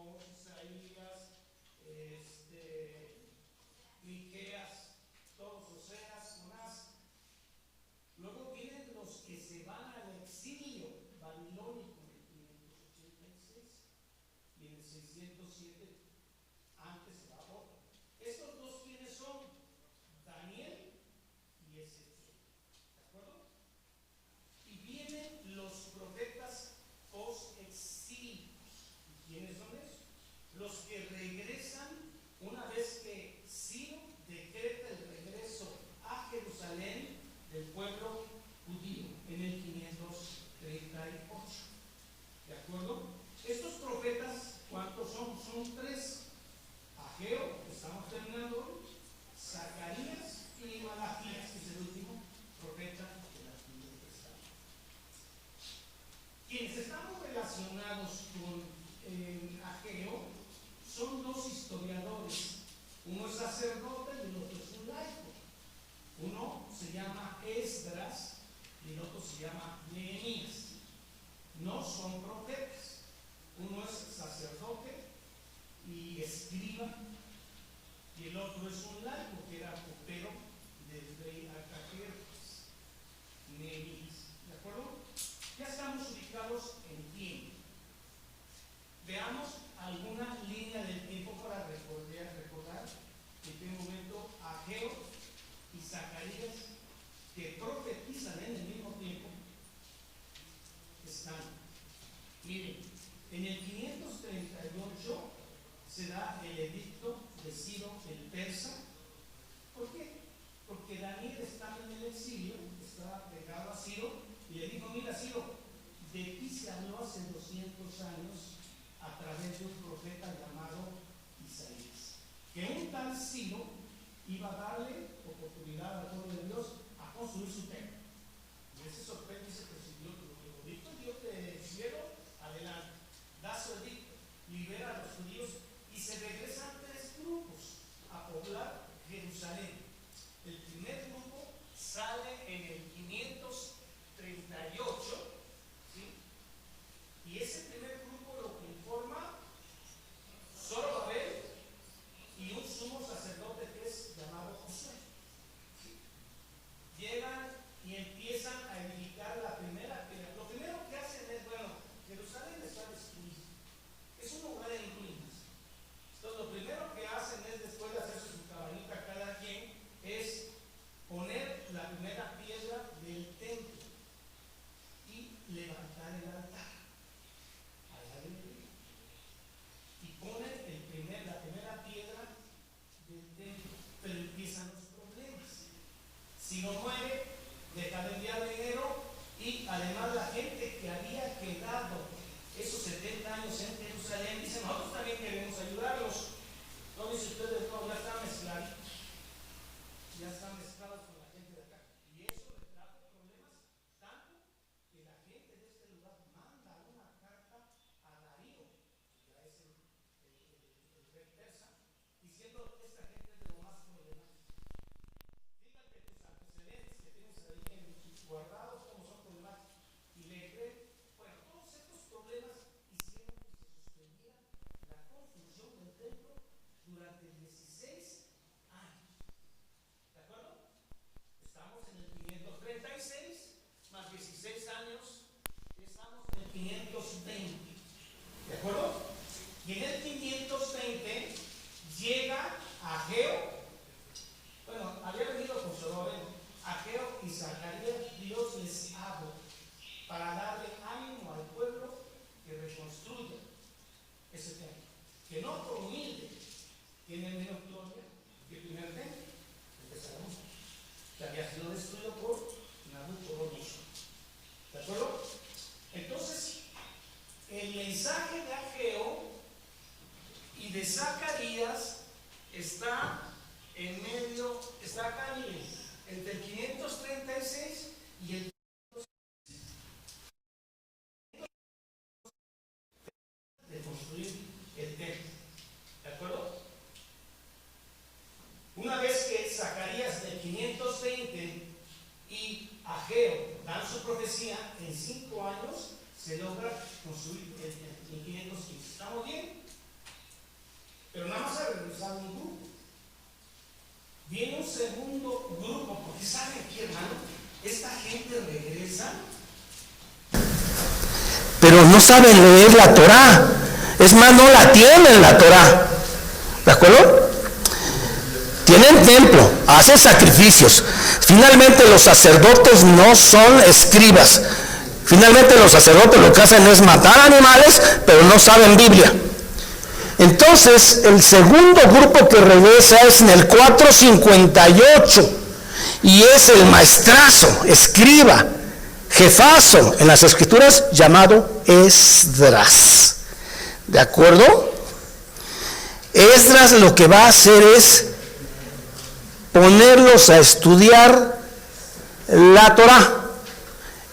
Amós, Isaías, Miqueas, todos, Oseas, Jonás. Luego vienen los que se van al exilio babilónico en el 586 y en el 607 antes se va a Roma. Estos dos, ¿quiénes son? Daniel y Ezequiel. ¿De acuerdo? Y vienen los profetas post-exilios. ¿Quiénes son esos? Los que regresan una vez que Ciro decreta el regreso a Jerusalén del pueblo judío en el 538. ¿De acuerdo? Estos profetas, ¿cuántos son? Son tres. Ageo, que estamos terminando hoy, Zacarías y Malaquías, que es el último profeta del Antiguo Testamento. Quienes estamos relacionados con Ageo son dos historiadores. Uno es sacerdote y el otro es un laico. Uno se llama Esdras y el otro se llama Nehemías. No son profetas. Uno es sacerdote y escriba, y el otro es un laico que era copero del rey Artajerjes, Nehemías. ¿De acuerdo? Ya estamos ubicados en tiempo. Veamos alguna línea del tiempo para recordar en qué momento Ageo y Zacarías, que profetizan en el mismo tiempo, están. Miren, en el 538 se da el edicto de Ciro el persa. ¿Por qué? Porque Daniel está en el exilio, está pegado a Ciro, y le dijo: mira, Ciro, de ti se habló hace 200 años a través de un profeta llamado Isaías, que un tal Ciro iba a darle oportunidad al pueblo de Dios a construir su templo. Y él se sorprende y dice: pero si Dios lo dijo, Dios del cielo, adelante, da su edicto, libera a los judíos, y se regresan tres grupos a poblar Jerusalén. El primer grupo sale en el 538, ¿sí? Y ese primer grupo lo que informa Zorobabel y un sumo sacerdote que es llamado Josué. ¿Sí? Llegan y empiezan a edificar la primera piedra. Lo primero que hacen es, bueno, Jerusalén está destruida, es un lugar en ruinas. Entonces lo primero que hacen es, después de hacerse su cabañita cada quien, es poner la primera piedra del templo y levantar el altar al aire libre. Y ponen la primera piedra del templo, pero empiezan los problemas. Si no muere, deja de enviar dinero, y además la gente que había quedado esos 70 años en Jerusalén dice: nosotros también queremos ayudarlos. No dice ustedes, no, ya están mezcladitos, ya están mezclados con la gente de acá. Y eso le trajo problemas, tanto que la gente de este lugar manda una carta a Darío, que ya es el rey persa, diciendo: esta gente es de lo más problemático. Fíjate tus antecedentes que tienes ahí guardados, como son problemáticos. Y le creen. Bueno, todos estos problemas hicieron que se suspendiera la construcción del templo durante 16 años. ¿De acuerdo? Estamos en el 536 más 16 años, estamos en el 520. ¿De acuerdo? Y en el 520 llega Ageo. Bueno, había venido con Zorobabel. Ageo y Zacarías, Dios les habla para darle ánimo al pueblo que reconstruya ese templo, que no por humilde tiene menos gloria que el primer templo, empezaremos, que había sido destruido por Nabucodonosor. ¿De acuerdo? Entonces, el mensaje de Ageo y de Zacarías está en medio, está acá, miren, entre el 536 y el de construir el templo. ¿De acuerdo? Una vez que Zacarías del 520 y Ageo dan su profecía, en 5 años se logra construir el templo, en 515. ¿Estamos bien? grupo, porque saben que, hermano, esta gente regresa, pero no saben leer la Torá. Es más, no la tienen la Torá. ¿De acuerdo? Tienen templo, hacen sacrificios. Finalmente los sacerdotes no son escribas. Finalmente los sacerdotes lo que hacen es matar animales, pero no saben Biblia. Entonces, el segundo grupo que regresa es en el 458, y es el maestrazo, escriba, jefazo en las escrituras, llamado Esdras. ¿De acuerdo? Esdras lo que va a hacer es ponerlos a estudiar la Torá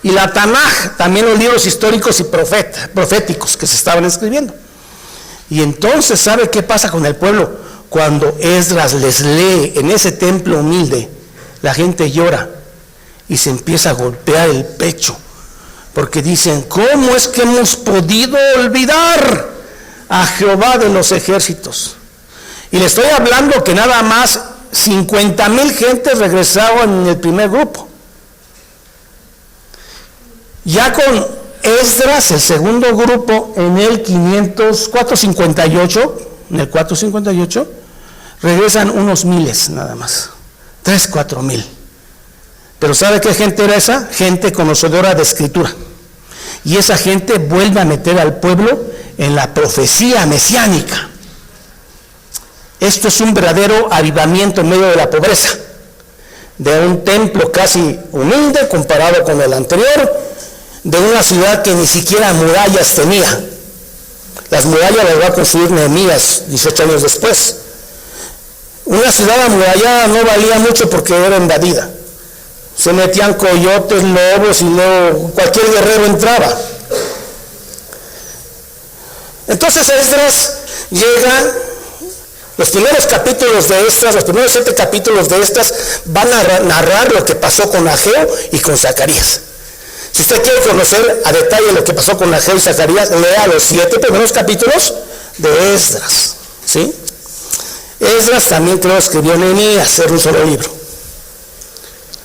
y la Tanaj, también los libros históricos y proféticos que se estaban escribiendo. Y entonces, ¿sabe qué pasa con el pueblo? Cuando Esdras les lee en ese templo humilde, la gente llora y se empieza a golpear el pecho, porque dicen, ¿cómo es que hemos podido olvidar a Jehová de los ejércitos? Y le estoy hablando que nada más 50,000 gentes regresaron en el primer grupo. Ya con Esdras, el segundo grupo, en el 458, regresan unos miles nada más, 3,000-4,000. Pero ¿sabe qué gente era esa? Gente conocedora de escritura. Y esa gente vuelve a meter al pueblo en la profecía mesiánica. Esto es un verdadero avivamiento en medio de la pobreza, de un templo casi humilde comparado con el anterior, de una ciudad que ni siquiera murallas tenía. Las murallas las va a construir Nehemías 18 años después. Una ciudad amurallada no valía mucho porque era invadida. Se metían coyotes, lobos, y luego cualquier guerrero entraba. Entonces Esdras llega. Los primeros capítulos de estas, los primeros 7 capítulos de estas van a narrar lo que pasó con Ageo y con Zacarías. Si usted quiere conocer a detalle lo que pasó con Ageo y Zacarías, lea los 7 primeros capítulos de Esdras, ¿sí? Esdras también creo escribió Nehemías, era un solo libro,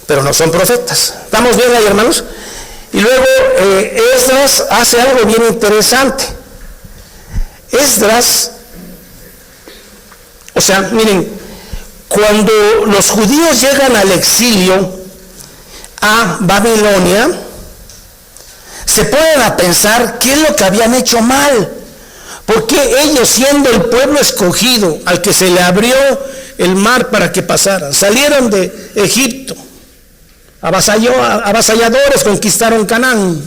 pero no son profetas. ¿Estamos bien ahí, hermanos? Y luego Esdras hace algo bien interesante. Esdras, o sea, miren, cuando los judíos llegan al exilio a Babilonia, se ponen a pensar qué es lo que habían hecho mal. Porque ellos, siendo el pueblo escogido al que se le abrió el mar para que pasaran, salieron de Egipto, avasalladores, conquistaron Canaán.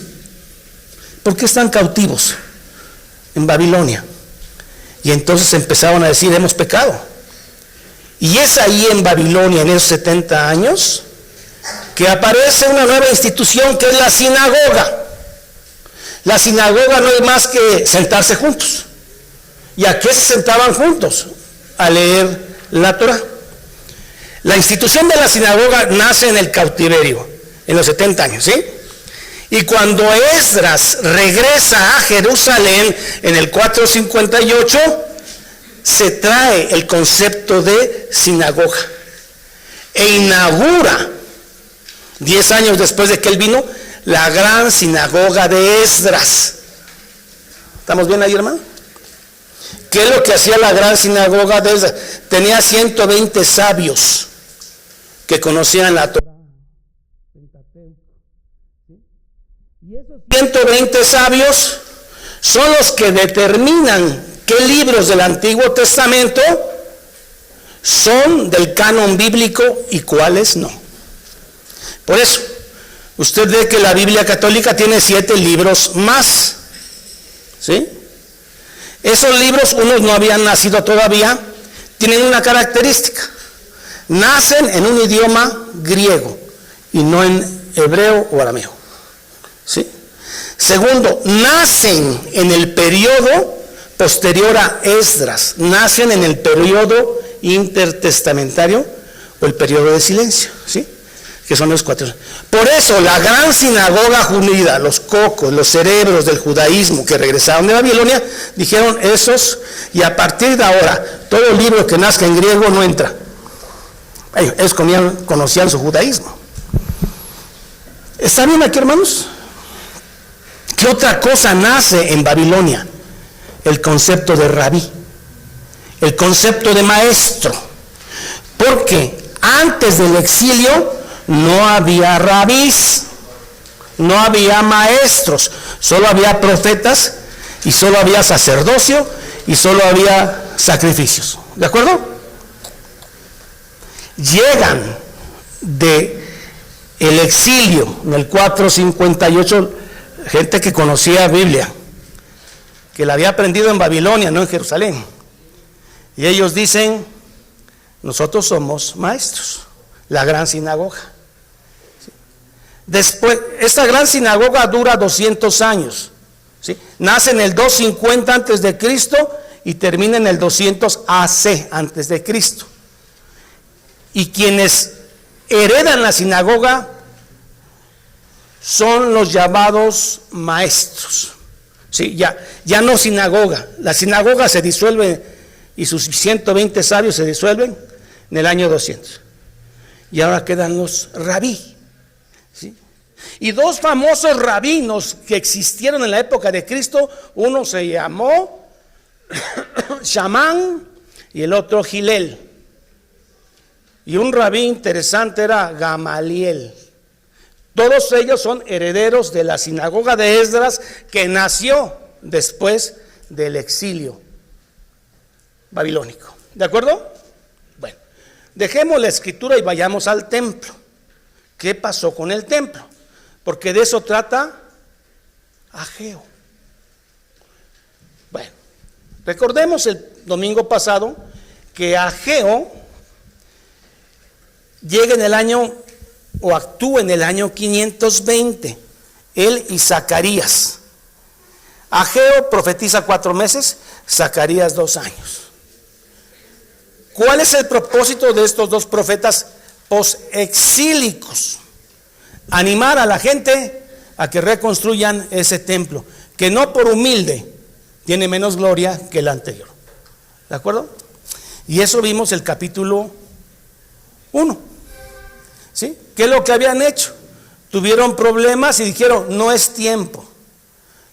¿Por qué están cautivos en Babilonia? Y entonces empezaron a decir, hemos pecado. Y es ahí en Babilonia, en esos 70 años, que aparece una nueva institución que es la sinagoga. La sinagoga no es más que sentarse juntos. ¿Y a qué se sentaban juntos? A leer la Torá. La institución de la sinagoga nace en el cautiverio, en los 70 años, ¿sí? Y cuando Esdras regresa a Jerusalén en el 458, se trae el concepto de sinagoga e inaugura, 10 años después de que él vino, la gran sinagoga de Esdras. ¿Estamos bien ahí, hermano? ¿Qué es lo que hacía la gran sinagoga de Esdras? Tenía 120 sabios que conocían la Torá. Y esos 120 sabios son los que determinan qué libros del Antiguo Testamento son del canon bíblico y cuáles no. Por eso, usted ve que la Biblia católica tiene 7 libros más, ¿sí? Esos libros, unos no habían nacido todavía, tienen una característica. Nacen en un idioma griego y no en hebreo o arameo, ¿sí? Segundo, nacen en el periodo posterior a Esdras, nacen en el periodo intertestamentario o el periodo de silencio, ¿sí? Que son los 4. Por eso la gran sinagoga judía, los cocos, los cerebros del judaísmo que regresaron de Babilonia, dijeron esos, y a partir de ahora, todo libro que nazca en griego no entra, Ellos conocían su judaísmo. ¿Está bien aquí, hermanos? ¿Qué otra cosa nace en Babilonia? El concepto de rabí, el concepto de maestro. Porque antes del exilio no había rabís, no había maestros, solo había profetas y solo había sacerdocio y solo había sacrificios. ¿De acuerdo? Llegan de el exilio en el 458, gente que conocía Biblia, que la había aprendido en Babilonia, no en Jerusalén. Y ellos dicen: nosotros somos maestros, la gran sinagoga. Después, esta gran sinagoga dura 200 años. ¿Sí? Nace en el 250 antes de Cristo y termina en el 200 AC antes de Cristo. Y quienes heredan la sinagoga son los llamados maestros. ¿Sí? Ya no sinagoga. La sinagoga se disuelve y sus 120 sabios se disuelven en el año 200. Y ahora quedan los rabí. ¿Sí? Y dos famosos rabinos que existieron en la época de Cristo, uno se llamó Shamán y el otro Gilel. Y un rabí interesante era Gamaliel. Todos ellos son herederos de la sinagoga de Esdras, que nació después del exilio babilónico. ¿De acuerdo? Bueno, dejemos la escritura y vayamos al templo. ¿Qué pasó con el templo? Porque de eso trata Ageo. Bueno, recordemos el domingo pasado que Ageo llega en el año, o actúa en el año 520, él y Zacarías. Ageo profetiza 4 meses, Zacarías 2 años. ¿Cuál es el propósito de estos dos profetas posexílicos? Animar a la gente a que reconstruyan ese templo, que no por humilde tiene menos gloria que el anterior. ¿De acuerdo? Y eso vimos el capítulo 1. ¿Sí? ¿Qué es lo que habían hecho? Tuvieron problemas y dijeron: no es tiempo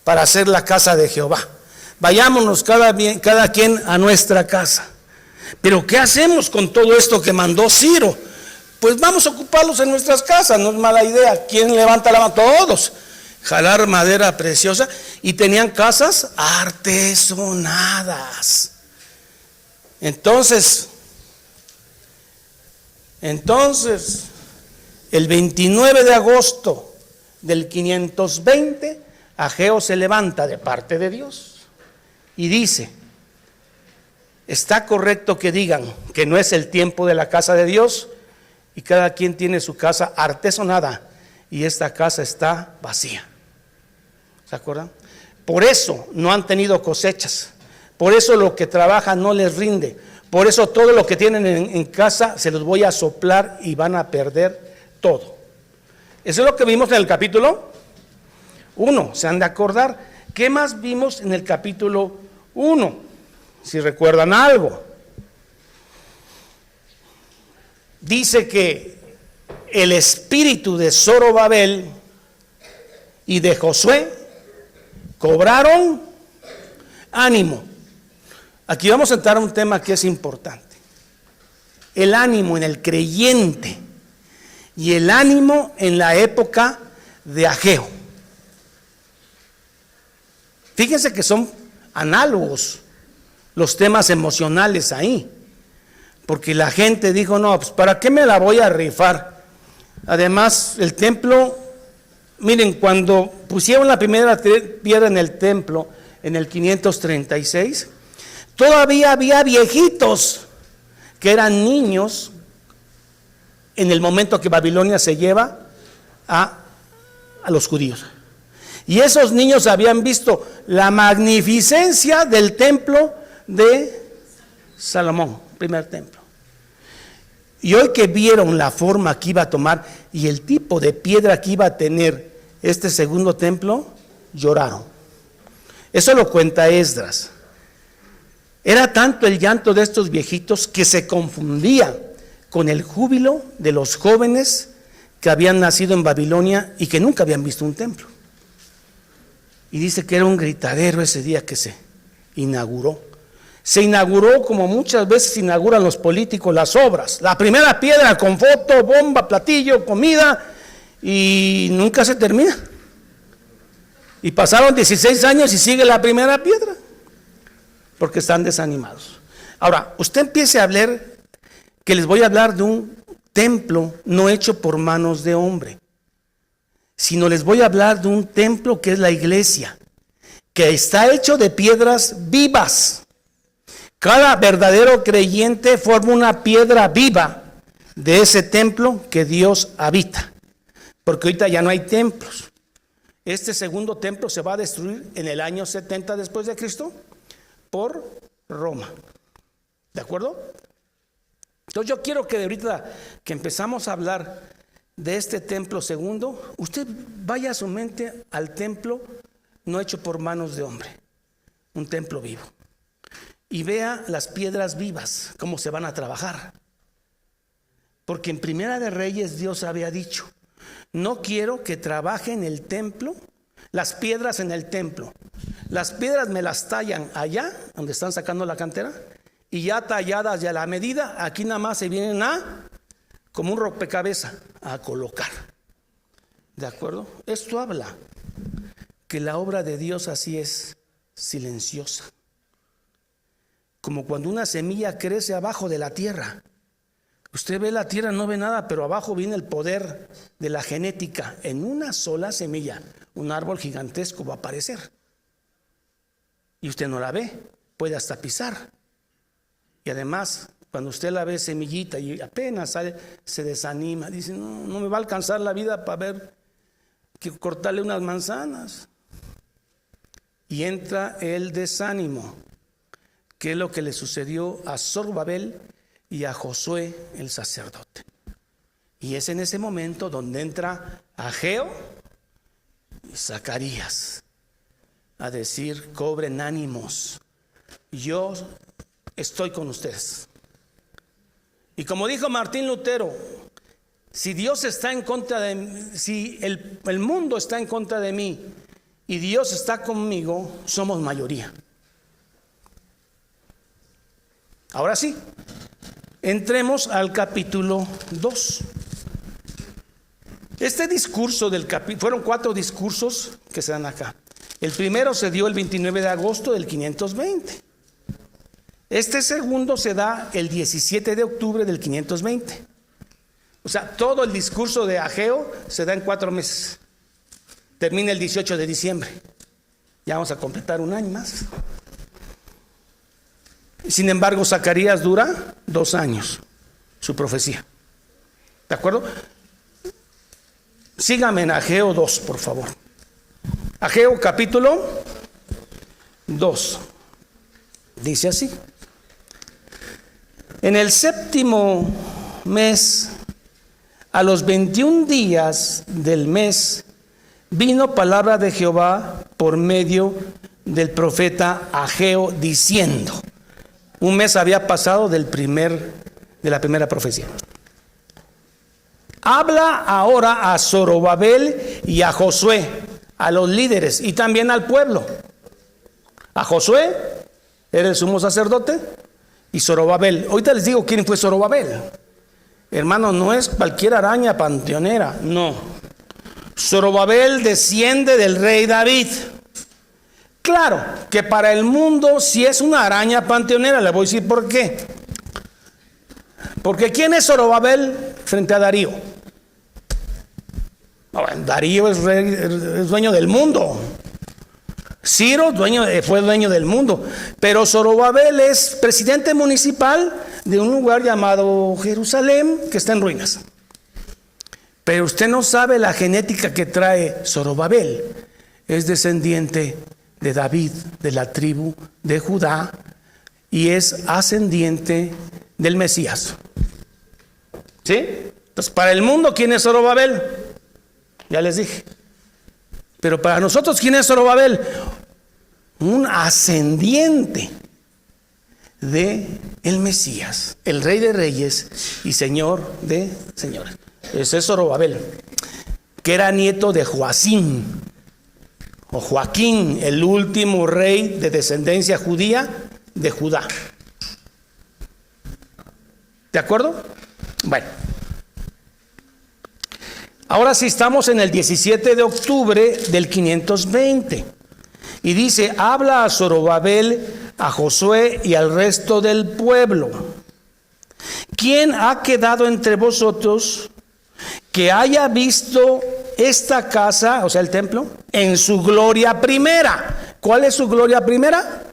para hacer la casa de Jehová. Vayámonos cada quien a nuestra casa. Pero ¿qué hacemos con todo esto que mandó Ciro? Pues vamos a ocuparlos en nuestras casas, no es mala idea. ¿Quién levanta la mano? Todos. Jalar madera preciosa, y tenían casas artesonadas. Entonces, el 29 de agosto del 520, Ageo se levanta de parte de Dios y dice: está correcto que digan que no es el tiempo de la casa de Dios, y cada quien tiene su casa artesonada y esta casa está vacía. ¿Se acuerdan? Por eso no han tenido cosechas, por eso lo que trabajan no les rinde, por eso todo lo que tienen en casa se los voy a soplar y van a perder todo. Eso es lo que vimos en el capítulo 1. Se han de acordar. ¿Qué más vimos en el capítulo 1? Si recuerdan algo. Dice que el espíritu de Zorobabel y de Josué cobraron ánimo. Aquí vamos a entrar a un tema que es importante: el ánimo en el creyente y el ánimo en la época de Ageo. Fíjense que son análogos los temas emocionales ahí, porque la gente dijo: no, pues ¿para qué me la voy a rifar? Además, el templo, miren, cuando pusieron la primera piedra en el templo en el 536, todavía había viejitos que eran niños en el momento que Babilonia se lleva a los judíos. Y esos niños habían visto la magnificencia del templo de Salomón, primer templo. Y hoy que vieron la forma que iba a tomar y el tipo de piedra que iba a tener este segundo templo, lloraron. Eso lo cuenta Esdras. Era tanto el llanto de estos viejitos que se confundían con el júbilo de los jóvenes que habían nacido en Babilonia y que nunca habían visto un templo. Y dice que era un gritadero ese día que se inauguró. Se inauguró como muchas veces inauguran los políticos las obras. La primera piedra con foto, bomba, platillo, comida, y nunca se termina. Y pasaron 16 años y sigue la primera piedra, porque están desanimados. Ahora, usted empiece a hablar, que les voy a hablar de un templo no hecho por manos de hombre, sino les voy a hablar de un templo que es la iglesia, que está hecho de piedras vivas. Cada verdadero creyente forma una piedra viva de ese templo que Dios habita, porque ahorita ya no hay templos. Este segundo templo se va a destruir en el año 70 después de Cristo por Roma. ¿De acuerdo? Entonces yo quiero que de ahorita que empezamos a hablar de este templo segundo, usted vaya a su mente al templo no hecho por manos de hombre, un templo vivo, y vea las piedras vivas, cómo se van a trabajar. Porque en Primera de Reyes Dios había dicho: no quiero que trabajen el templo, las piedras en el templo. Las piedras me las tallan allá, donde están sacando la cantera, y ya talladas ya a la medida, aquí nada más se vienen como un rompecabezas, a colocar. ¿De acuerdo? Esto habla que la obra de Dios así es, silenciosa. Como cuando una semilla crece abajo de la tierra. Usted ve la tierra, no ve nada, pero abajo viene el poder de la genética. En una sola semilla, un árbol gigantesco va a aparecer. Y usted no la ve, puede hasta pisar. Y además, cuando usted la ve semillita y apenas sale, se desanima. Dice: no me va a alcanzar la vida para ver que cortarle unas manzanas. Y entra el desánimo, que es lo que le sucedió a Zorobabel y a Josué el sacerdote. Y es en ese momento donde entra Ageo y Zacarías a decir: cobren ánimos, yo estoy con ustedes. Y como dijo Martín Lutero, si Dios está en contra de mí, si el mundo está en contra de mí y Dios está conmigo, somos mayoría. Ahora sí, entremos al capítulo 2. Este discurso del capítulo, fueron 4 discursos que se dan acá. El primero se dio el 29 de agosto del 520. Este segundo se da el 17 de octubre del 520. O sea, todo el discurso de Ageo se da en 4 meses. Termina el 18 de diciembre. Ya vamos a completar un año más. Sin embargo, Zacarías dura 2 años, su profecía. ¿De acuerdo? Sígame en Ageo 2, por favor. Ageo capítulo 2. Dice así: en el 7º mes, a los 21 días del mes, vino palabra de Jehová por medio del profeta Ageo, diciendo. Un mes había pasado de la primera profecía. Habla ahora a Zorobabel y a Josué, a los líderes y también al pueblo. A Josué era el sumo sacerdote y Zorobabel. Ahorita les digo quién fue Zorobabel. Hermano, no es cualquier araña panteonera, no. Zorobabel desciende del rey David. Claro que para el mundo sí es una araña panteonera. Le voy a decir por qué. Porque ¿quién es Zorobabel frente a Darío? Darío es dueño del mundo. Ciro fue dueño del mundo. Pero Zorobabel es presidente municipal de un lugar llamado Jerusalén, que está en ruinas. Pero usted no sabe la genética que trae Zorobabel. Es descendiente de David, de la tribu de Judá, y es ascendiente del Mesías. ¿Sí? Entonces, para el mundo, ¿quién es Zorobabel? Ya les dije. Pero para nosotros, ¿quién es Zorobabel? Un ascendiente de el Mesías, el Rey de Reyes y Señor de señores. Ese es Zorobabel, que era nieto de Joacim o Joaquín, el último rey de descendencia judía de Judá. ¿De acuerdo? Bueno. Ahora sí estamos en el 17 de octubre del 520. Y dice, habla a Zorobabel, a Josué y al resto del pueblo. ¿Quién ha quedado entre vosotros que haya visto esta casa, o sea el templo, en su gloria primera? ¿Cuál es su gloria primera?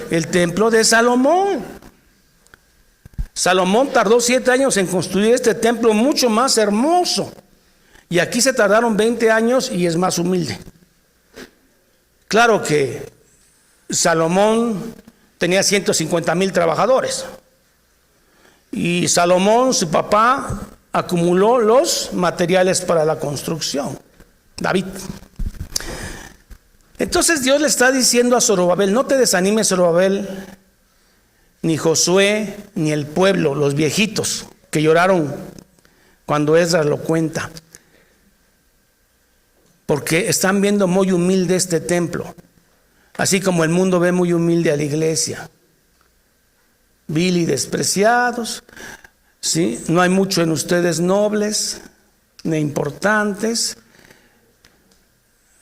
El templo de Salomón. Salomón tardó 7 años en construir este templo mucho más hermoso. Y aquí se tardaron 20 años y es más humilde. Claro que Salomón tenía 150,000 trabajadores. Y Salomón, su papá, acumuló los materiales para la construcción. David. Entonces Dios le está diciendo a Zorobabel, no te desanimes, Zorobabel, ni Josué, ni el pueblo, los viejitos que lloraron cuando Esdras lo cuenta, porque están viendo muy humilde este templo, así como el mundo ve muy humilde a la iglesia, vil y despreciados, ¿sí? No hay mucho en ustedes nobles, ni importantes,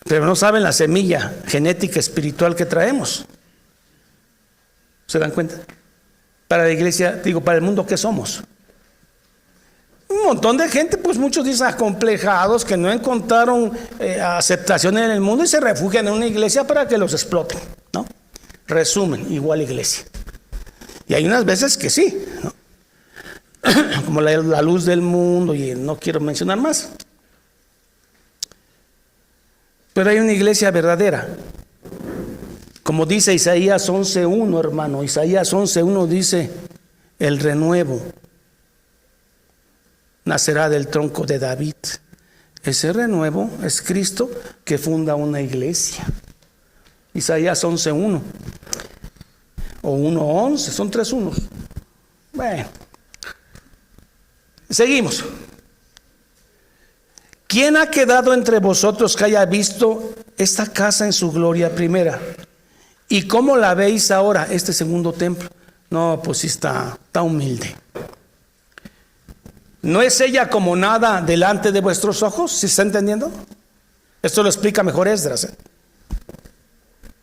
pero no saben la semilla genética espiritual que traemos. ¿Se dan cuenta? Para la iglesia, digo, para el mundo, ¿qué somos? Un montón de gente, pues muchos dicen acomplejados, que no encontraron aceptación en el mundo y se refugian en una iglesia para que los exploten, ¿no? Resumen, igual iglesia. Y hay unas veces que sí, ¿no? Como la luz del mundo, y no quiero mencionar más. Pero hay una iglesia verdadera. Como dice Isaías 11:1, hermano. Isaías 11:1 dice, el renuevo nacerá del tronco de David. Ese renuevo es Cristo que funda una iglesia. Isaías 11:1 o 1:11, son 3 unos. Bueno, seguimos. ¿Quién ha quedado entre vosotros que haya visto esta casa en su gloria primera? ¿Y cómo la veis ahora, este segundo templo? No, pues sí está humilde. ¿No es ella como nada delante de vuestros ojos? ¿Sí está entendiendo? Esto lo explica mejor Esdras.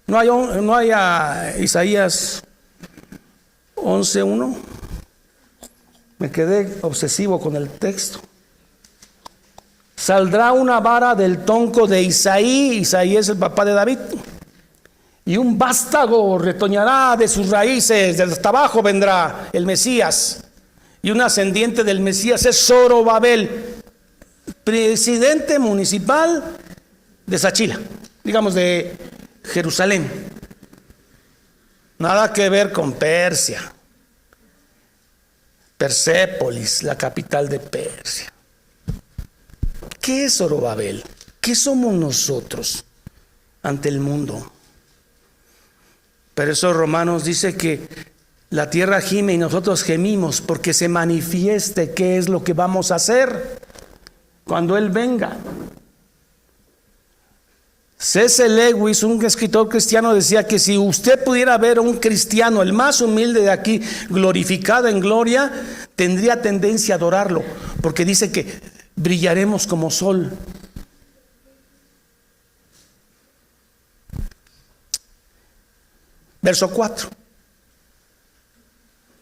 No hay a Isaías 11:1. Me quedé obsesivo con el texto. Saldrá una vara del tronco de Isaí. Isaí es el papá de David. Y un vástago retoñará de sus raíces. Desde hasta abajo vendrá el Mesías. Y un ascendiente del Mesías es Zorobabel, presidente municipal de Sachila, digamos de Jerusalén. Nada que ver con Persia. Persépolis, la capital de Persia. ¿Qué es Zorobabel? ¿Qué somos nosotros ante el mundo? Pero eso Romanos dice que la tierra gime y nosotros gemimos porque se manifieste qué es lo que vamos a hacer cuando Él venga. C.S. Lewis, un escritor cristiano, decía que si usted pudiera ver a un cristiano, el más humilde de aquí, glorificado en gloria, tendría tendencia a adorarlo, porque dice que brillaremos como sol. Verso 4.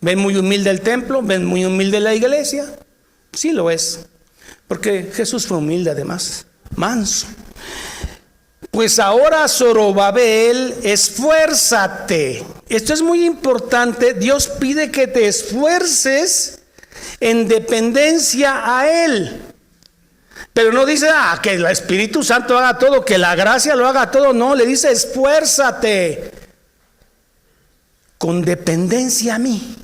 ¿Ven muy humilde el templo? ¿Ven muy humilde la iglesia? Sí lo es, porque Jesús fue humilde además, manso. Pues ahora, Zorobabel, esfuérzate. Esto es muy importante. Dios pide que te esfuerces en dependencia a Él. Pero no dice que el Espíritu Santo haga todo, que la gracia lo haga todo. No, le dice esfuérzate con dependencia a mí.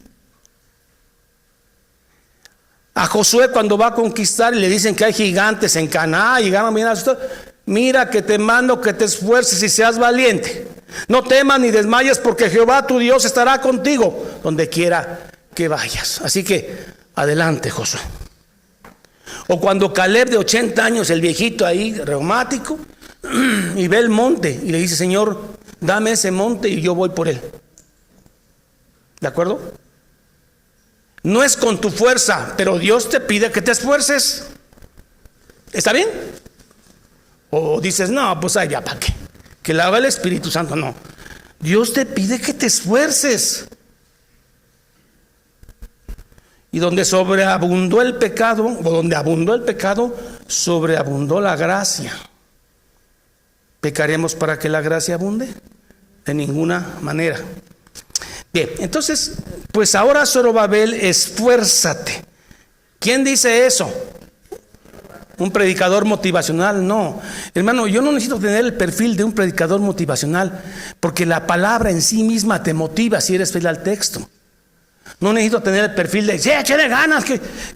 A Josué, cuando va a conquistar y le dicen que hay gigantes en Canaán, llegaron bien asustados. Mira que te mando que te esfuerces y seas valiente. No temas ni desmayes, porque Jehová tu Dios estará contigo donde quiera que vayas. Así que adelante, Josué. O cuando Caleb, de 80 años, el viejito ahí, reumático, y ve el monte y le dice: Señor, dame ese monte y yo voy por él. ¿De acuerdo? No es con tu fuerza, pero Dios te pide que te esfuerces. ¿Está bien? O dices: no, pues allá, ¿para qué? Que la haga el Espíritu Santo. No, Dios te pide que te esfuerces. Y donde sobreabundó el pecado, o donde abundó el pecado, sobreabundó la gracia. ¿Pecaremos para que la gracia abunde? De ninguna manera. Bien, entonces, pues ahora, Zorobabel, esfuérzate. ¿Quién dice eso? ¿Un predicador motivacional? No, hermano, yo no necesito tener el perfil de un predicador motivacional, porque la palabra en sí misma te motiva si eres fiel al texto. No necesito tener el perfil de: sí, échale ganas.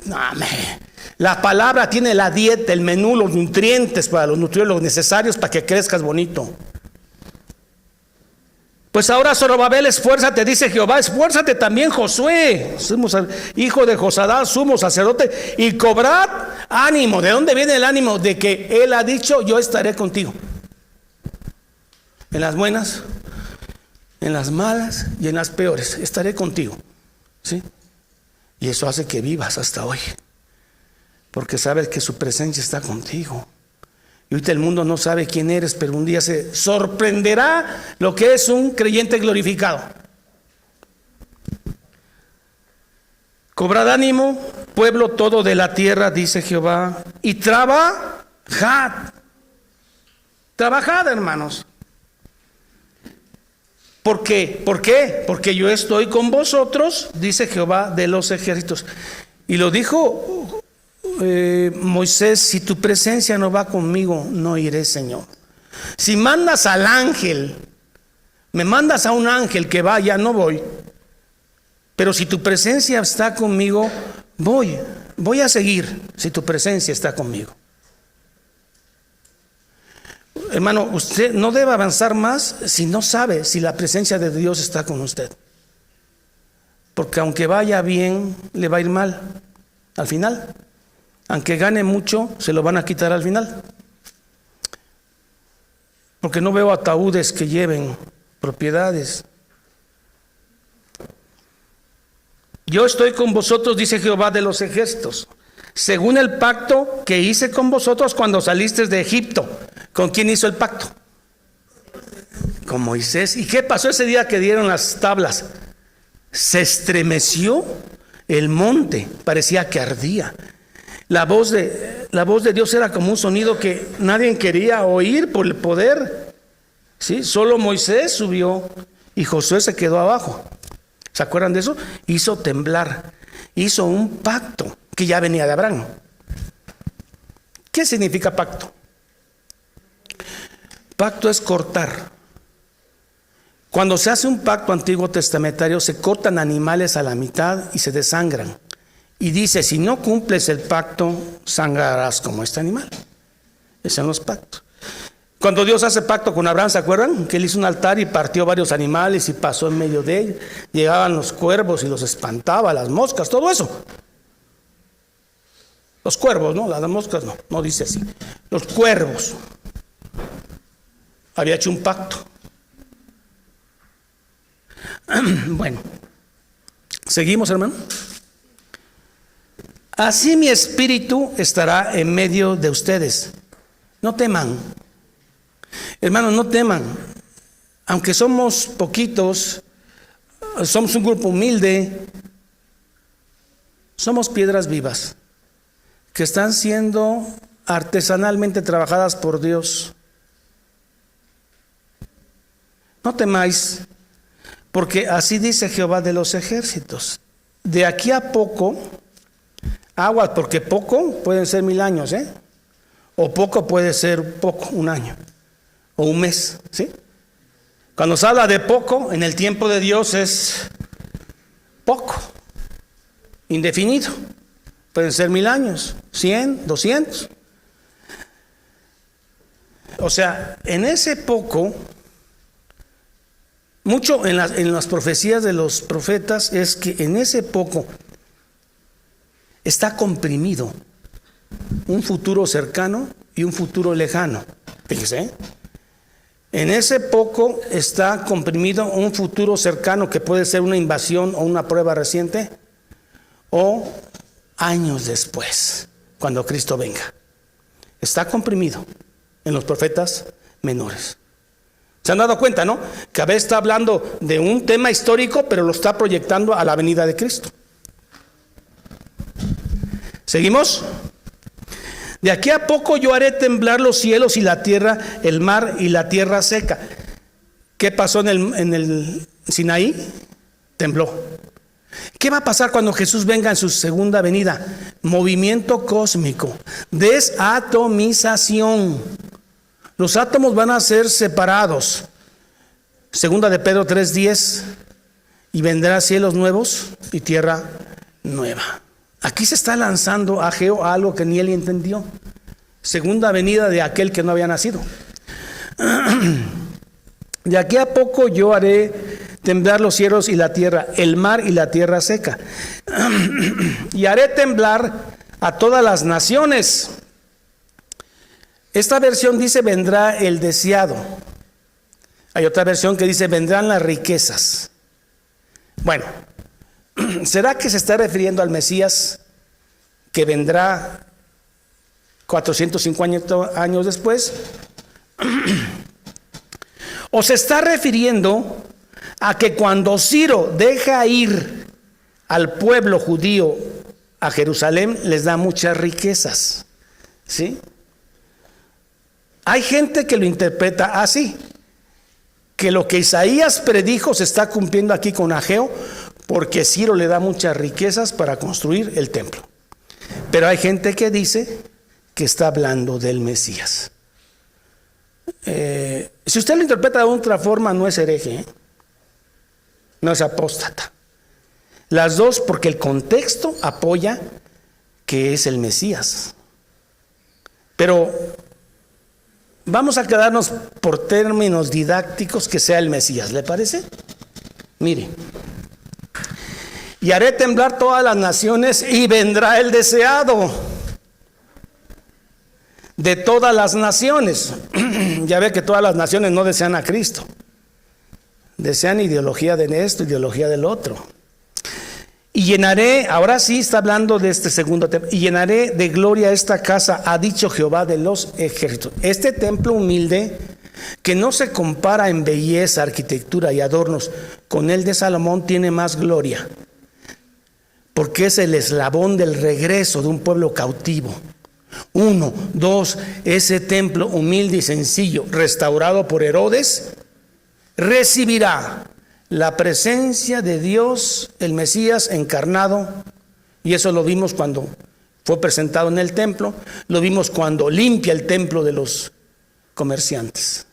No, la palabra tiene la dieta, el menú, los nutrientes para los nutriólogos necesarios para que crezcas bonito. Pues ahora, Zorobabel, esfuérzate, dice Jehová. Esfuérzate también, Josué, hijo de Josadá, sumo sacerdote, y cobrad ánimo. ¿De dónde viene el ánimo? De que él ha dicho: yo estaré contigo, en las buenas, en las malas y en las peores, estaré contigo. ¿Sí? Y eso hace que vivas hasta hoy, porque sabes que su presencia está contigo. Y ahorita el mundo no sabe quién eres, pero un día se sorprenderá lo que es un creyente glorificado. Cobrad ánimo, pueblo todo de la tierra, dice Jehová, y trabajad. Trabajad, hermanos. ¿Por qué? ¿Por qué? Porque yo estoy con vosotros, dice Jehová de los ejércitos. Y lo dijo Moisés: si tu presencia no va conmigo, no iré, Señor. Si mandas al ángel, me mandas a un ángel que vaya, no voy. Pero si tu presencia está conmigo, voy a seguir, si tu presencia está conmigo. Hermano, usted no debe avanzar más si no sabe si la presencia de Dios está con usted. Porque aunque vaya bien, le va a ir mal al final. Aunque gane mucho, se lo van a quitar al final. Porque no veo ataúdes que lleven propiedades. Yo estoy con vosotros, dice Jehová de los ejércitos, según el pacto que hice con vosotros cuando salisteis de Egipto. ¿Con quién hizo el pacto? Con Moisés. ¿Y qué pasó ese día que dieron las tablas? Se estremeció el monte, parecía que ardía. La voz de Dios era como un sonido que nadie quería oír por el poder. ¿Sí? Solo Moisés subió y Josué se quedó abajo. ¿Se acuerdan de eso? Hizo temblar, hizo un pacto que ya venía de Abraham. ¿Qué significa pacto? Pacto es cortar. Cuando se hace un pacto antiguo testamentario, se cortan animales a la mitad y se desangran. Y dice: si no cumples el pacto, sangrarás como este animal. Esos son los pactos. Cuando Dios hace pacto con Abraham, ¿se acuerdan? Que él hizo un altar y partió varios animales y pasó en medio de ellos. Llegaban los cuervos y los espantaba, las moscas, todo eso. Los cuervos, ¿no? Las moscas no dice así. Los cuervos. Había hecho un pacto. Bueno, seguimos, hermano. Así mi espíritu estará en medio de ustedes. No teman. Hermanos, no teman. Aunque somos poquitos, somos un grupo humilde, somos piedras vivas que están siendo artesanalmente trabajadas por Dios. No temáis, porque así dice Jehová de los ejércitos: de aquí a poco, aguas, porque poco pueden ser 1000 años, o poco puede ser poco, 1 año, o 1 mes, ¿sí? Cuando se habla de poco, en el tiempo de Dios es poco, indefinido. Pueden ser 1000 años, 100, 200. O sea, en ese poco mucho en las profecías de los profetas es que en ese poco está comprimido un futuro cercano y un futuro lejano. Fíjese, en ese poco está comprimido un futuro cercano que puede ser una invasión o una prueba reciente, o años después, cuando Cristo venga. Está comprimido en los profetas menores. ¿Se han dado cuenta, no? Que a veces está hablando de un tema histórico, pero lo está proyectando a la venida de Cristo. ¿Seguimos? De aquí a poco yo haré temblar los cielos y la tierra, el mar y la tierra seca. ¿Qué pasó en el Sinaí? Tembló. ¿Qué va a pasar cuando Jesús venga en su segunda venida? Movimiento cósmico, desatomización. Los átomos van a ser separados. Segunda de Pedro 3:10, y vendrá cielos nuevos y tierra nueva. Aquí se está lanzando Ageo a algo que ni él entendió. Segunda venida de aquel que no había nacido. De aquí a poco yo haré temblar los cielos y la tierra, el mar y la tierra seca. Y haré temblar a todas las naciones. Esta versión dice vendrá el deseado. Hay otra versión que dice vendrán las riquezas. Bueno, ¿será que se está refiriendo al Mesías que vendrá 450 años después? ¿O se está refiriendo a que cuando Ciro deja ir al pueblo judío a Jerusalén, les da muchas riquezas? ¿Sí? Hay gente que lo interpreta así, que lo que Isaías predijo se está cumpliendo aquí con Ageo, porque Ciro le da muchas riquezas para construir el templo. Pero hay gente que dice que está hablando del Mesías. Si usted lo interpreta de otra forma, no es hereje, no es apóstata. Las dos, porque el contexto apoya que es el Mesías. Pero vamos a quedarnos por términos didácticos que sea el Mesías, ¿le parece? Mire. Y haré temblar todas las naciones y vendrá el deseado de todas las naciones. Ya ve que todas las naciones no desean a Cristo. Desean ideología de esto, ideología del otro. Y llenaré, ahora sí está hablando de este segundo templo, y llenaré de gloria esta casa, ha dicho Jehová de los ejércitos. Este templo humilde, que no se compara en belleza, arquitectura y adornos con el de Salomón, tiene más gloria, porque es el eslabón del regreso de un pueblo cautivo. 1, 2, ese templo humilde y sencillo, restaurado por Herodes, recibirá la presencia de Dios, el Mesías encarnado, y eso lo vimos cuando fue presentado en el templo, lo vimos cuando limpia el templo de los comerciantes.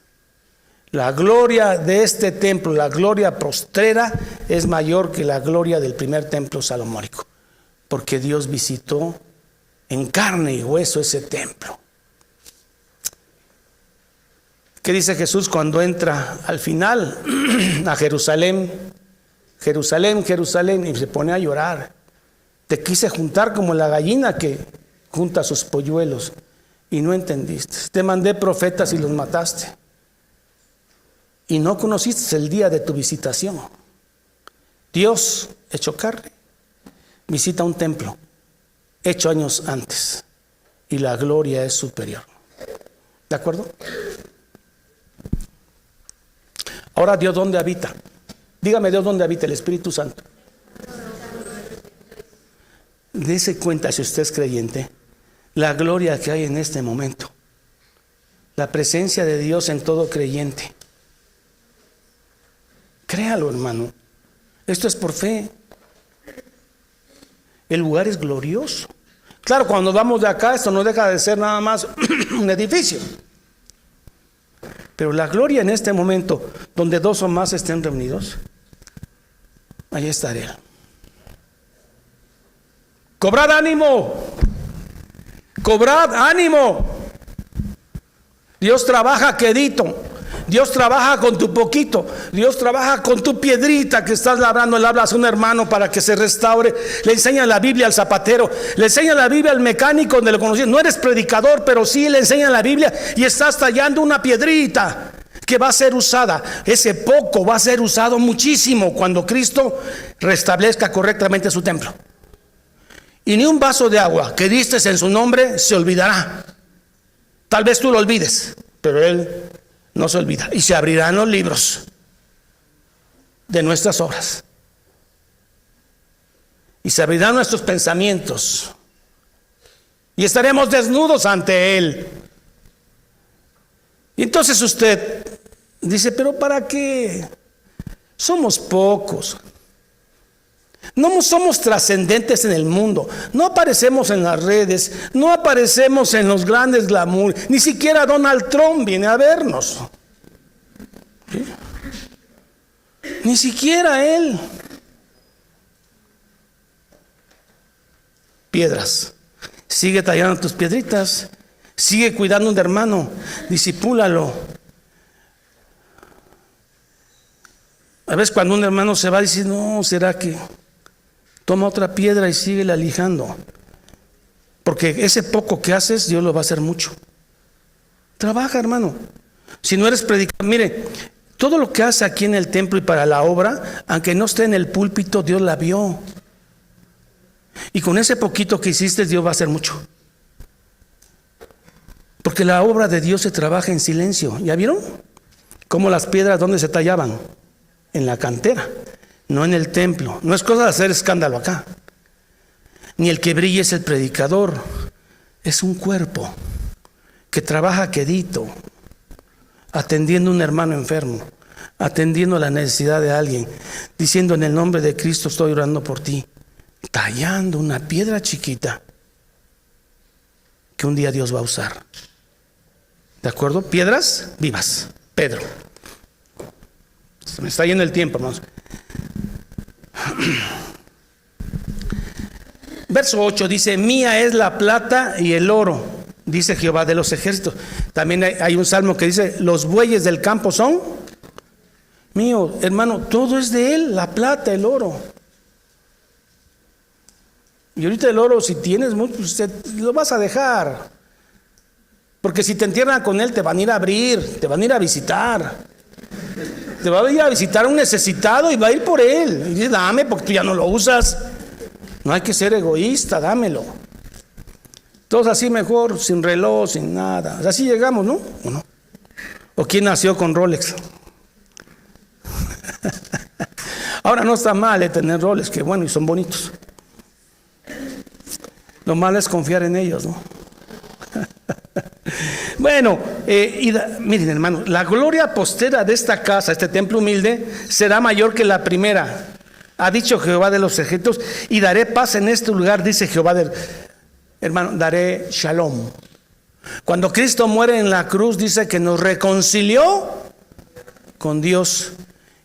La gloria de este templo, la gloria postrera, es mayor que la gloria del primer templo salomónico, porque Dios visitó en carne y hueso ese templo. ¿Qué dice Jesús cuando entra al final a Jerusalén? Jerusalén, Jerusalén, y se pone a llorar. Te quise juntar como la gallina que junta sus polluelos y no entendiste. Te mandé profetas y los mataste. Y no conociste el día de tu visitación. Dios, hecho carne, visita un templo hecho años antes y la gloria es superior. ¿De acuerdo? Ahora, ¿Dios dónde habita? Dígame, ¿Dios dónde habita? El Espíritu Santo. Dese cuenta, si usted es creyente, la gloria que hay en este momento. La presencia de Dios en todo creyente. Créalo, hermano. Esto es por fe. El lugar es glorioso. Claro, cuando vamos de acá, esto no deja de ser nada más un edificio. Pero la gloria en este momento, donde 2 o más estén reunidos, ahí estaré. Cobrad ánimo. Cobrad ánimo. Dios trabaja quedito. Dios trabaja con tu poquito. Dios trabaja con tu piedrita que estás labrando. Le hablas a un hermano para que se restaure. Le enseña la Biblia al zapatero. Le enseña la Biblia al mecánico donde lo conocí. No eres predicador, pero sí le enseña la Biblia y estás tallando una piedrita que va a ser usada. Ese poco va a ser usado muchísimo cuando Cristo restablezca correctamente su templo. Y ni un vaso de agua que diste en su nombre se olvidará. Tal vez tú lo olvides, pero Él no se olvida. Y se abrirán los libros de nuestras obras. Y se abrirán nuestros pensamientos. Y estaremos desnudos ante Él. Y entonces usted dice, pero ¿para qué? Somos pocos. No somos trascendentes en el mundo. No aparecemos en las redes. No aparecemos en los grandes glamour. Ni siquiera Donald Trump viene a vernos. ¿Sí? Ni siquiera él. Piedras. Sigue tallando tus piedritas. Sigue cuidando a un hermano. Disipúlalo. A veces cuando un hermano se va, dice, no, ¿será que toma otra piedra y sigue la lijando? Porque ese poco que haces, Dios lo va a hacer mucho. Trabaja, hermano. Si no eres predicador, mire, todo lo que hace aquí en el templo y para la obra, aunque no esté en el púlpito, Dios la vio. Y con ese poquito que hiciste, Dios va a hacer mucho. Porque la obra de Dios se trabaja en silencio. ¿Ya vieron? Cómo las piedras, ¿dónde se tallaban? En la cantera, no en el templo. No es cosa de hacer escándalo acá. Ni el que brille es el predicador. Es un cuerpo que trabaja quedito, atendiendo a un hermano enfermo, atendiendo a la necesidad de alguien, diciendo en el nombre de Cristo estoy orando por ti, tallando una piedra chiquita que un día Dios va a usar. ¿De acuerdo? Piedras vivas. Pedro. Se me está yendo el tiempo, hermanos. Verso 8 dice, mía es la plata y el oro, dice Jehová de los ejércitos. También hay un salmo que dice, los bueyes del campo son míos. Hermano, todo es de Él, la plata, el oro. Y ahorita el oro, si tienes mucho, pues lo vas a dejar. Porque si te entierran con Él, te van a ir a abrir, te van a ir a visitar. Te va a ir a visitar un necesitado y va a ir por él. Y dice, dame, porque tú ya no lo usas. No hay que ser egoísta, dámelo. Todos así mejor, sin reloj, sin nada. Así llegamos, ¿no? ¿O no? ¿O quién nació con Rolex? Ahora no está mal tener Rolex, que bueno, y son bonitos. Lo malo es confiar en ellos, ¿no? Bueno, miren, hermano, la gloria postera de esta casa, este templo humilde, será mayor que la primera. Ha dicho Jehová de los ejércitos, y daré paz en este lugar, dice Jehová hermano, daré shalom. Cuando Cristo muere en la cruz, dice que nos reconcilió con Dios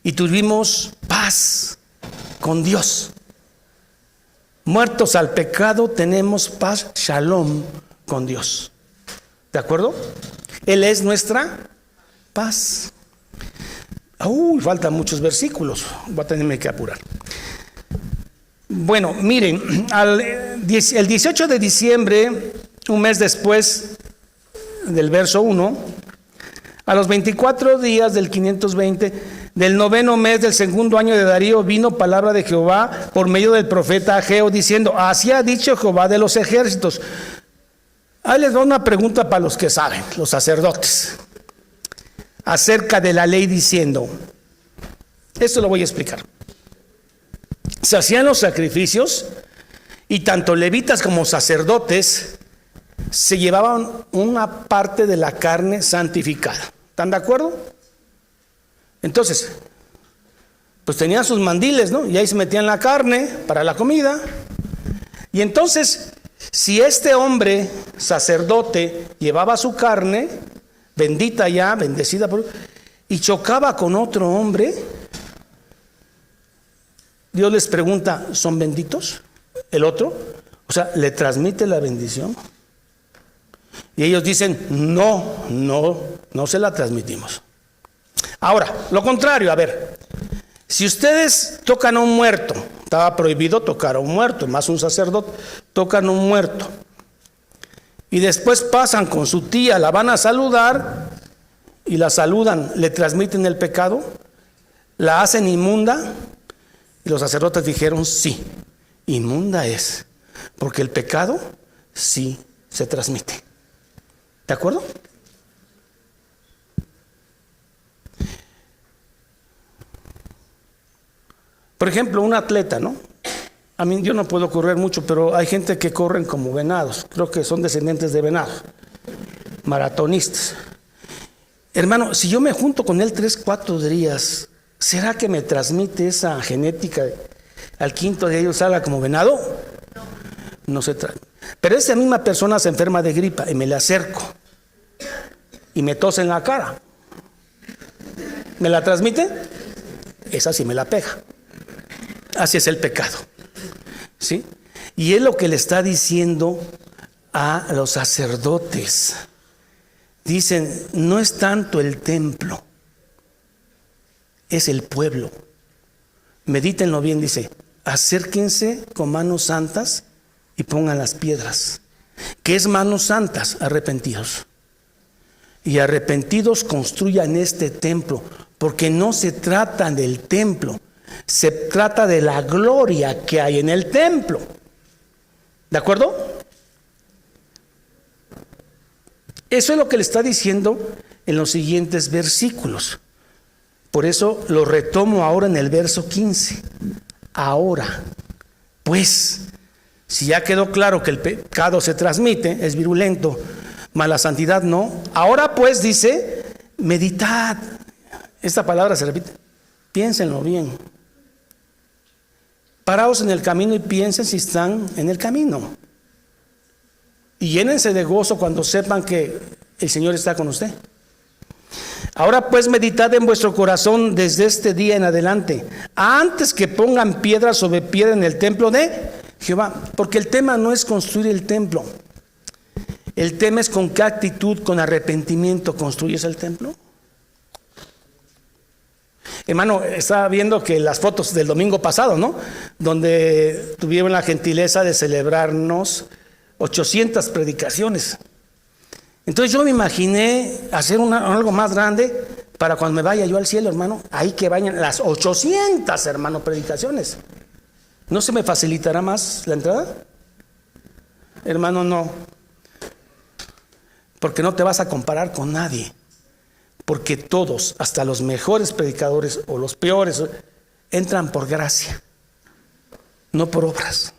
y tuvimos paz con Dios. Muertos al pecado, tenemos paz, shalom con Dios. ¿De acuerdo? Él es nuestra paz. Faltan muchos versículos. Voy a tenerme que apurar. Bueno, miren, el 18 de diciembre, un mes después del verso 1, a los 24 días del 520, del 9º mes del 2º año de Darío, vino palabra de Jehová por medio del profeta Ageo, diciendo, así ha dicho Jehová de los ejércitos. Ahí les doy una pregunta para los que saben, los sacerdotes, acerca de la ley, diciendo, esto lo voy a explicar. Se hacían los sacrificios y tanto levitas como sacerdotes se llevaban una parte de la carne santificada. ¿Están de acuerdo? Entonces, pues tenían sus mandiles, ¿no? Y ahí se metían la carne para la comida. Y entonces, si este hombre sacerdote llevaba su carne bendita ya, bendecida por, y chocaba con otro hombre, Dios les pregunta, ¿son benditos? El otro, o sea, ¿le transmite la bendición? Y ellos dicen, no se la transmitimos. Ahora, lo contrario, a ver, si ustedes tocan a un muerto, estaba prohibido tocar a un muerto, más un sacerdote, tocan a un muerto, y después pasan con su tía, la van a saludar, y la saludan, le transmiten el pecado, la hacen inmunda, y los sacerdotes dijeron, sí, inmunda es, porque el pecado sí se transmite. ¿De acuerdo? Por ejemplo, un atleta, ¿no? A mí yo no puedo correr mucho, pero hay gente que corren como venados. Creo que son descendientes de venados, maratonistas. Hermano, si yo me junto con él 3-4 días, ¿será que me transmite esa genética? Al quinto día yo salga como venado. No se trata. Pero esa misma persona se enferma de gripa y me le acerco y me tose en la cara. ¿Me la transmite? Esa sí me la pega. Así es el pecado, ¿sí? Y es lo que le está diciendo a los sacerdotes. Dicen, no es tanto el templo, es el pueblo. Medítenlo bien, dice, acérquense con manos santas y pongan las piedras. ¿Qué es manos santas? Arrepentidos. Y arrepentidos construyan este templo, porque no se trata del templo, se trata de la gloria que hay en el templo. ¿De acuerdo? Eso es lo que le está diciendo en los siguientes versículos. Por eso lo retomo ahora en el verso 15. Ahora, pues, si ya quedó claro que el pecado se transmite, es virulento, mas la santidad no. Ahora pues dice, meditad. Esta palabra se repite. Piénsenlo bien. Paraos en el camino y piensen si están en el camino. Y llénense de gozo cuando sepan que el Señor está con usted. Ahora pues meditad en vuestro corazón desde este día en adelante, antes que pongan piedra sobre piedra en el templo de Jehová. Porque el tema no es construir el templo. El tema es con qué actitud, con arrepentimiento construyes el templo. Hermano, estaba viendo que las fotos del domingo pasado, ¿no? Donde tuvieron la gentileza de celebrarnos 800 predicaciones. Entonces yo me imaginé hacer algo más grande para cuando me vaya yo al cielo, hermano. Ahí que vayan las 800, hermano, predicaciones. ¿No se me facilitará más la entrada? Hermano, no. Porque no te vas a comparar con nadie. Porque todos, hasta los mejores predicadores o los peores, entran por gracia, no por obras.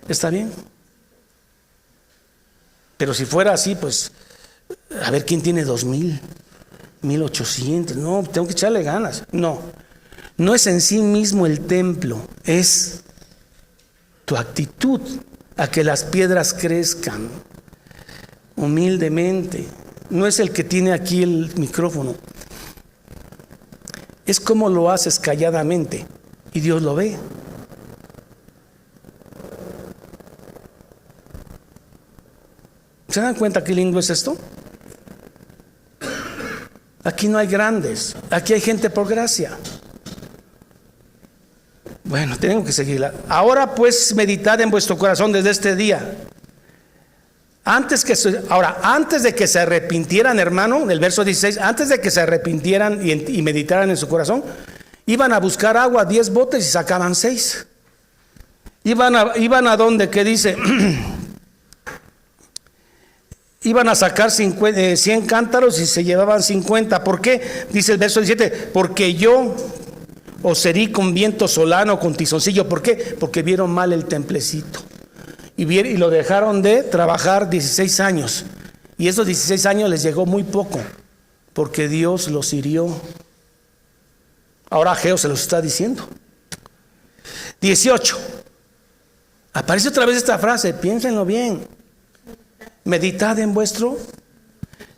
¿Está bien? Pero si fuera así, pues, a ver quién tiene 2,000, 1,800. No, tengo que echarle ganas. No, no es en sí mismo el templo, es tu actitud a que las piedras crezcan humildemente. No es el que tiene aquí el micrófono, es como lo haces calladamente y Dios lo ve. ¿Se dan cuenta qué lindo es esto? Aquí no hay grandes, aquí hay gente por gracia. Bueno, tengo que seguirla. Ahora pues meditad en vuestro corazón desde este día. Antes de que se arrepintieran, hermano, del verso 16, antes de que se arrepintieran y meditaran en su corazón, iban a buscar agua, 10 botes y sacaban 6. Iban a donde, ¿qué dice? Iban a sacar 100 cántaros y se llevaban 50. ¿Por qué? Dice el verso 17, porque yo os herí con viento solano, con tizoncillo. ¿Por qué? Porque vieron mal el templecito. Y lo dejaron de trabajar 16 años. Y esos 16 años les llegó muy poco, porque Dios los hirió. Ahora Ageo se los está diciendo. 18. Aparece otra vez esta frase, piénsenlo bien. Meditad en vuestro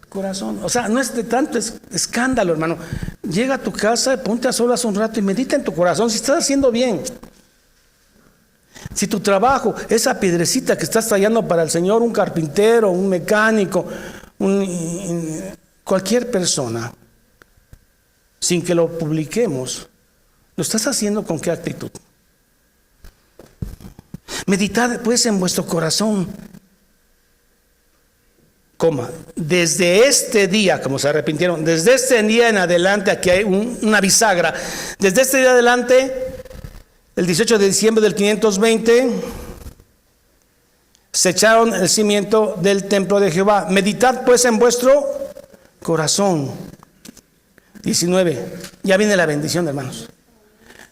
corazón. O sea, no es de tanto escándalo, hermano. Llega a tu casa, ponte a solas un rato y medita en tu corazón si estás haciendo bien. Si tu trabajo, esa piedrecita que estás tallando para el Señor, un carpintero, un mecánico, cualquier persona, sin que lo publiquemos, ¿lo estás haciendo con qué actitud? Meditad pues en vuestro corazón, desde este día, como se arrepintieron, desde este día en adelante, aquí hay una bisagra, desde este día adelante, el 18 de diciembre del 520, se echaron el cimiento del templo de Jehová. Meditad pues en vuestro corazón. 19, ya viene la bendición, hermanos.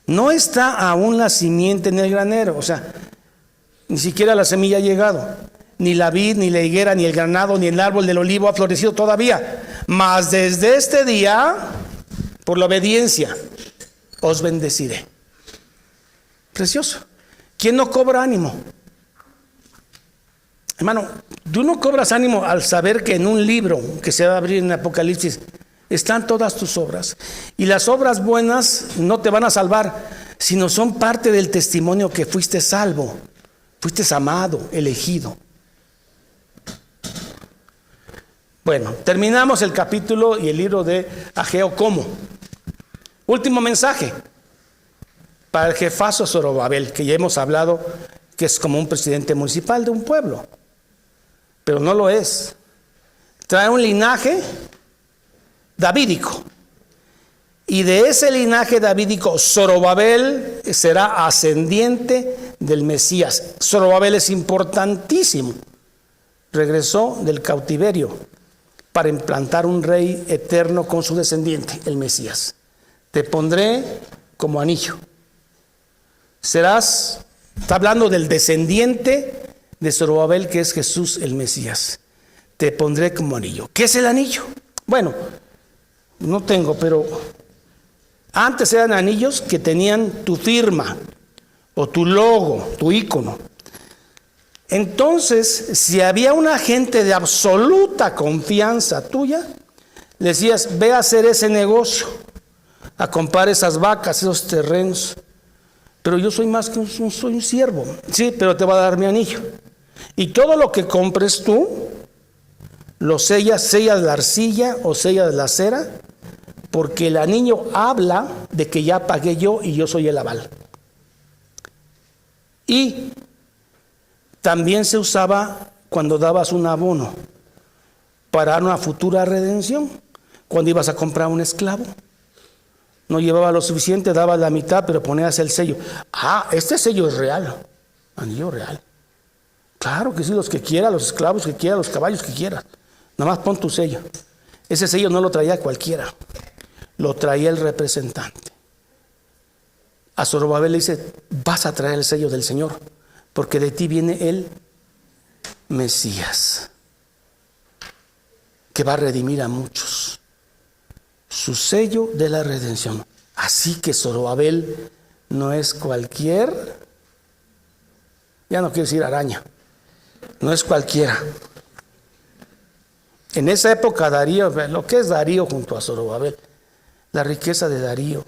No está aún la simiente en el granero, o sea, ni siquiera la semilla ha llegado, ni la vid, ni la higuera, ni el granado, ni el árbol del olivo ha florecido todavía. Mas desde este día, por la obediencia, os bendeciré. Precioso. ¿Quién no cobra ánimo? Hermano, tú no cobras ánimo al saber que en un libro que se va a abrir en Apocalipsis están todas tus obras. Y las obras buenas no te van a salvar, sino son parte del testimonio que fuiste salvo, fuiste amado, elegido. Bueno, terminamos el capítulo y el libro de Ageo. ¿Cómo? Último mensaje para el jefazo Zorobabel, que ya hemos hablado que es como un presidente municipal de un pueblo, pero no lo es. Trae un linaje davídico, y de ese linaje davídico Zorobabel será ascendiente del Mesías. Zorobabel es importantísimo. Regresó del cautiverio para implantar un rey eterno con su descendiente, el Mesías. Te pondré como anillo. Serás, está hablando del descendiente de Zorobabel, que es Jesús el Mesías. Te pondré como anillo. ¿Qué es el anillo? Bueno, no tengo, pero antes eran anillos que tenían tu firma o tu logo, tu ícono. Entonces, si había una gente de absoluta confianza tuya, le decías, ve a hacer ese negocio, a comprar esas vacas, esos terrenos. Pero yo soy más que soy un siervo. Sí, pero te va a dar mi anillo. Y todo lo que compres tú, lo sellas de la arcilla o sellas de la cera, porque el anillo habla de que ya pagué yo y yo soy el aval. Y también se usaba cuando dabas un abono para una futura redención. Cuando ibas a comprar un esclavo, no llevaba lo suficiente, dabas la mitad, pero ponías el sello. Ah, este sello es real, anillo real. Claro que sí, los que quieras, los esclavos que quieras, los caballos que quieras. Nada más pon tu sello. Ese sello no lo traía cualquiera, lo traía el representante. A Zorobabel le dice, vas a traer el sello del Señor, porque de ti viene el Mesías, que va a redimir a muchos. Su sello de la redención. Así que Zorobabel no es cualquier, ya no quiero decir araña, no es cualquiera. En esa época Darío, lo que es Darío junto a Zorobabel, la riqueza de Darío,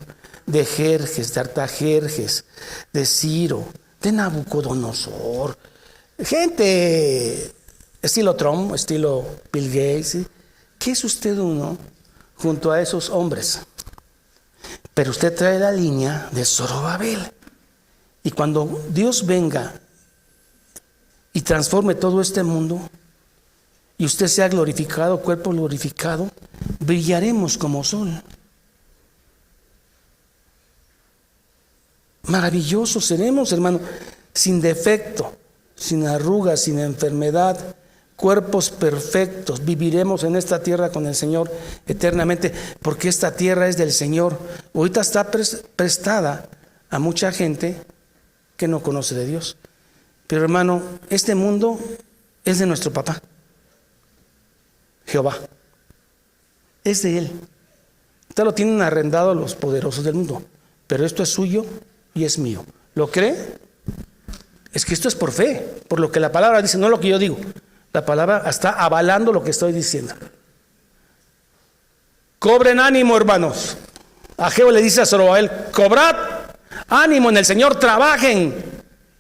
de Jerjes, de Artajerjes, de Ciro, de Nabucodonosor, gente estilo Trump, estilo Bill Gates, ¿sí? ¿Qué es usted uno junto a esos hombres? Pero usted trae la línea de Zorobabel. Y cuando Dios venga y transforme todo este mundo, y usted sea glorificado, cuerpo glorificado, brillaremos como sol. Maravillosos seremos, hermano, sin defecto, sin arrugas, sin enfermedad, cuerpos perfectos. Viviremos en esta tierra con el Señor eternamente, porque esta tierra es del Señor. Ahorita está prestada a mucha gente que no conoce de Dios. Pero hermano, este mundo es de nuestro papá, Jehová. Es de Él. Usted lo tienen arrendado los poderosos del mundo, pero esto es suyo y es mío. ¿Lo cree? Es que esto es por fe, por lo que la palabra dice, no lo que yo digo. La palabra está avalando lo que estoy diciendo. Cobren ánimo, hermanos. Ageo le dice a Zorobabel, cobrad ánimo en el Señor, trabajen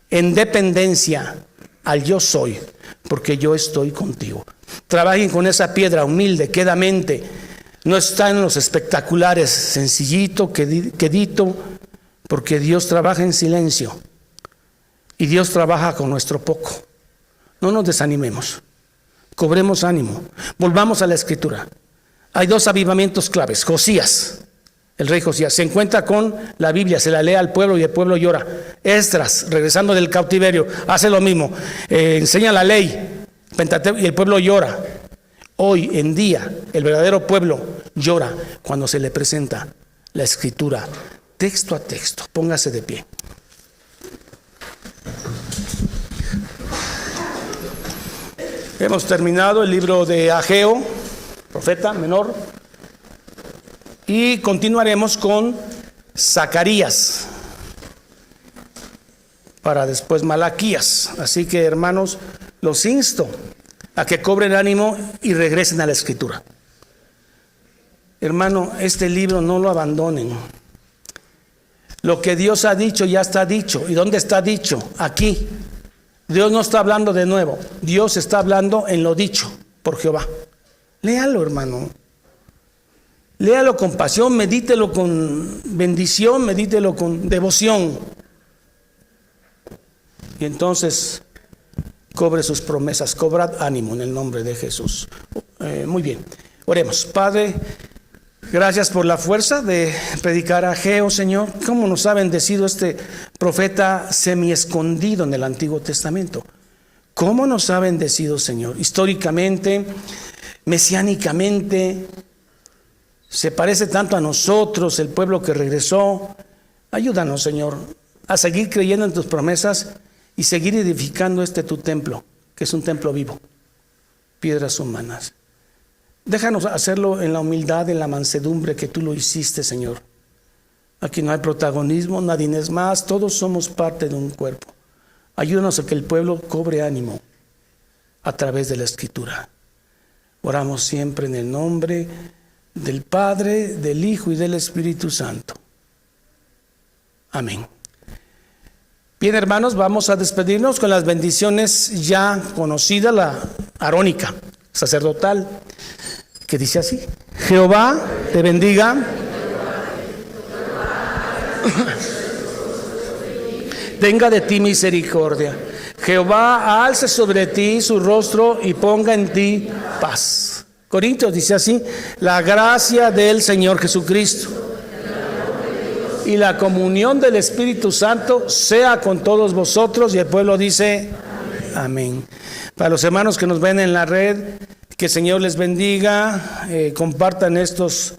en dependencia al yo soy, porque yo estoy contigo. Trabajen con esa piedra humilde, quedamente, No está en los espectaculares, sencillito, quedito, porque Dios trabaja en silencio y Dios trabaja con nuestro poco. No nos desanimemos, cobremos ánimo, volvamos a la Escritura. Hay 2 avivamientos claves. Josías, el rey Josías, se encuentra con la Biblia, se la lee al pueblo y el pueblo llora. Esdras, regresando del cautiverio, hace lo mismo, enseña la ley, Pentateuco, y el pueblo llora. Hoy en día, el verdadero pueblo llora cuando se le presenta la Escritura, texto a texto. Póngase de pie. Hemos terminado el libro de Ageo, profeta menor, y continuaremos con Zacarías, para después Malaquías. Así que, hermanos, los insto a que cobren ánimo y regresen a la Escritura. Hermano, este libro no lo abandonen. Lo que Dios ha dicho ya está dicho. ¿Y dónde está dicho? Aquí. Dios no está hablando de nuevo. Dios está hablando en lo dicho por Jehová. Léalo, hermano. Léalo con pasión, medítelo con bendición, medítelo con devoción. Y entonces cobre sus promesas, cobrad ánimo en el nombre de Jesús. Muy bien, oremos. Padre, gracias por la fuerza de predicar a Ageo, Señor. ¿Cómo nos ha bendecido este profeta semi-escondido en el Antiguo Testamento? ¿Cómo nos ha bendecido, Señor? Históricamente, mesiánicamente, se parece tanto a nosotros, el pueblo que regresó. Ayúdanos, Señor, a seguir creyendo en tus promesas y seguir edificando tu templo, que es un templo vivo, piedras humanas. Déjanos hacerlo en la humildad, en la mansedumbre que tú lo hiciste, Señor. Aquí no hay protagonismo, nadie es más, todos somos parte de un cuerpo. Ayúdanos a que el pueblo cobre ánimo a través de la Escritura. Oramos siempre en el nombre del Padre, del Hijo y del Espíritu Santo. Amén. Bien, hermanos, vamos a despedirnos con las bendiciones ya conocidas, la arónica sacerdotal, que dice así: Jehová te bendiga, tenga de ti misericordia. Jehová alce sobre ti su rostro y ponga en ti paz. Corintios dice así: la gracia del Señor Jesucristo y la comunión del Espíritu Santo sea con todos vosotros. Y el pueblo dice amén. Para los hermanos que nos ven en la red, que el Señor les bendiga, compartan estas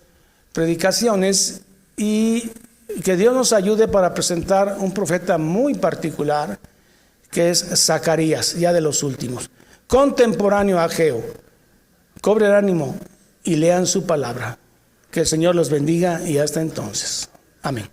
predicaciones y que Dios nos ayude para presentar un profeta muy particular, que es Zacarías, ya de los últimos, contemporáneo a Ageo. Cobren ánimo y lean su palabra. Que el Señor los bendiga y hasta entonces. Amén.